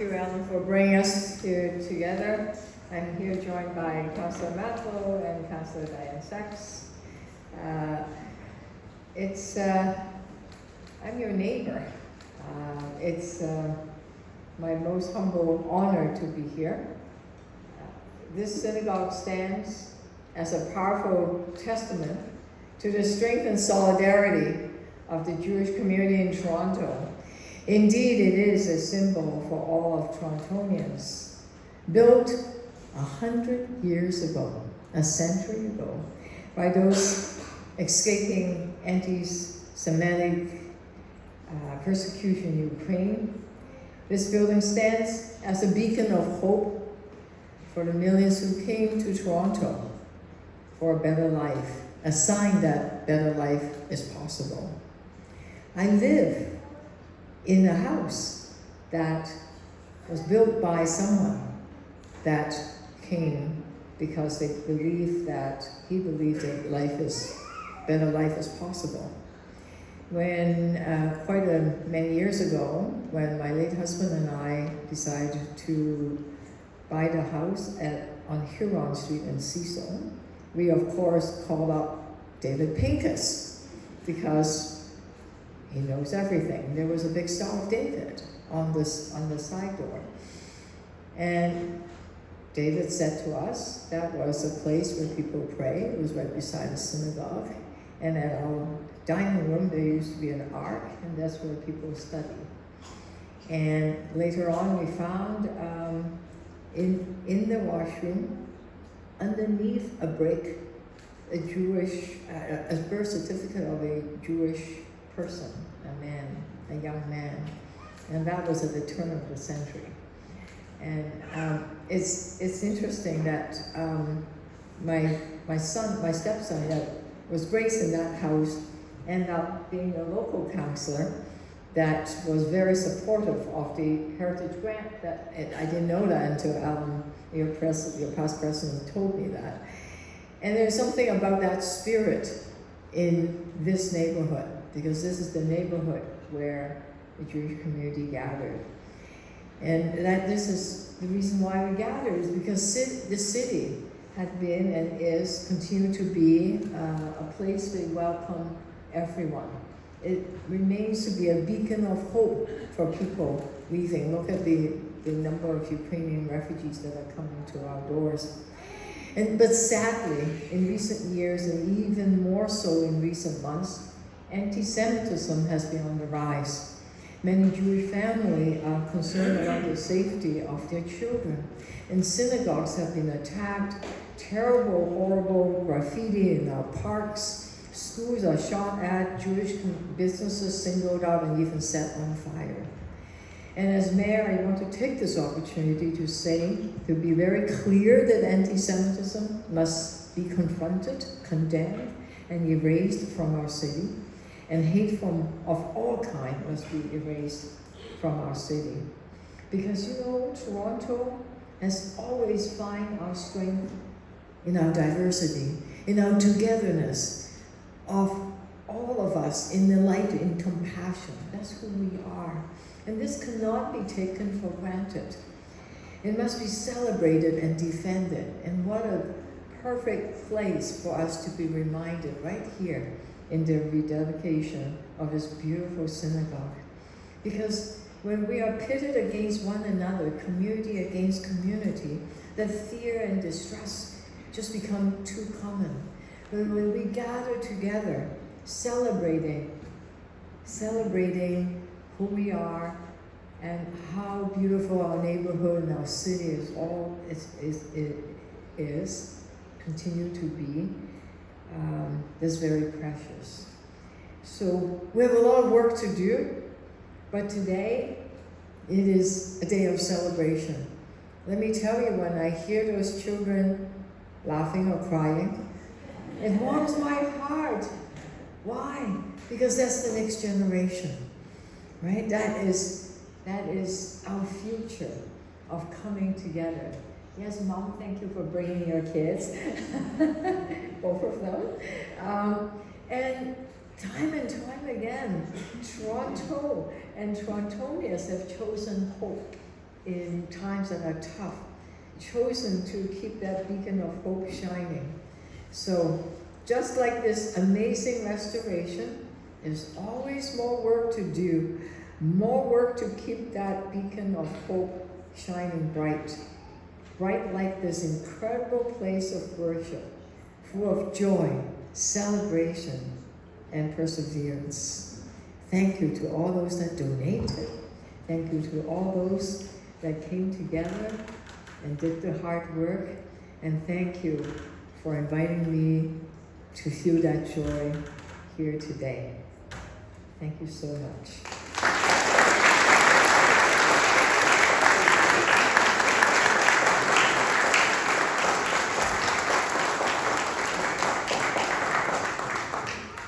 you, Alan, for bringing us here together. I'm here joined by Councillor Matlow and Councillor Diane Sachs. I'm your neighbor. It's my most humble honor to be here. This synagogue stands as a powerful testament to the strength and solidarity of the Jewish community in Toronto. Indeed, it is a symbol for all of Torontonians. Built 100 years ago, a century ago, by those escaping anti-Semitic persecution in Ukraine. This building stands as a beacon of hope for the millions who came to Toronto for a better life, a sign that better life is possible. I live in a house that was built by someone that came because he believed that better life is possible. When quite many years ago, when my late husband and I decided to buy the house on Huron Street in Cecil, we of course called up David Pincus because he knows everything. There was a big Star of David on the side door. And David said to us that was a place where people pray. It was right beside a synagogue. And at our dining room, there used to be an ark, and that's where people study. And later on, we found in the washroom, underneath a brick, a birth certificate of a Jewish person, a young man. And that was at the turn of the century. And it's interesting that my stepson that was raised in that house ended up being a local councillor that was very supportive of the Heritage Grant. That I didn't know that until your past president told me that. And there's something about that spirit in this neighborhood, because this is the neighborhood where the Jewish community gathered. And that this is the reason why we gather, is because the city had been and is continue to be a place that welcome everyone. It remains to be a beacon of hope for people leaving. Look at the number of Ukrainian refugees that are coming to our doors. But sadly, in recent years, and even more so in recent months, anti-Semitism has been on the rise. Many Jewish families are concerned about the safety of their children, and synagogues have been attacked, terrible, horrible graffiti in our parks, schools are shot at, Jewish businesses singled out and even set on fire. And as mayor, I want to take this opportunity to be very clear that anti-Semitism must be confronted, condemned, and erased from our city. And hate of all kinds must be erased from our city. Because Toronto has always found our strength in our diversity, in our togetherness of all of us, in the light, in compassion. That's who we are. And this cannot be taken for granted. It must be celebrated and defended. And what a perfect place for us to be reminded right here in the rededication of this beautiful synagogue. Because when we are pitted against one another, community against community, the fear and distress just become too common. But when we gather together, celebrating who we are and how beautiful our neighborhood and our city continue to be, is very precious. So we have a lot of work to do, but today it is a day of celebration. Let me tell you, when I hear those children laughing or crying, it warms my heart. Why? Because that's the next generation, right? That is our future of coming together. Yes, Mom, thank you for bringing your kids, both of them. And time again, Toronto and Torontonians have chosen hope. in times that are tough, chosen to keep that beacon of hope shining. So just like this amazing restoration, there's always more work to do, more work to keep that beacon of hope shining bright. Bright like this incredible place of worship, full of joy, celebration, and perseverance. Thank you to all those that donated. Thank you to all those that came together and did the hard work. And thank you for inviting me to feel that joy here today. Thank you so much.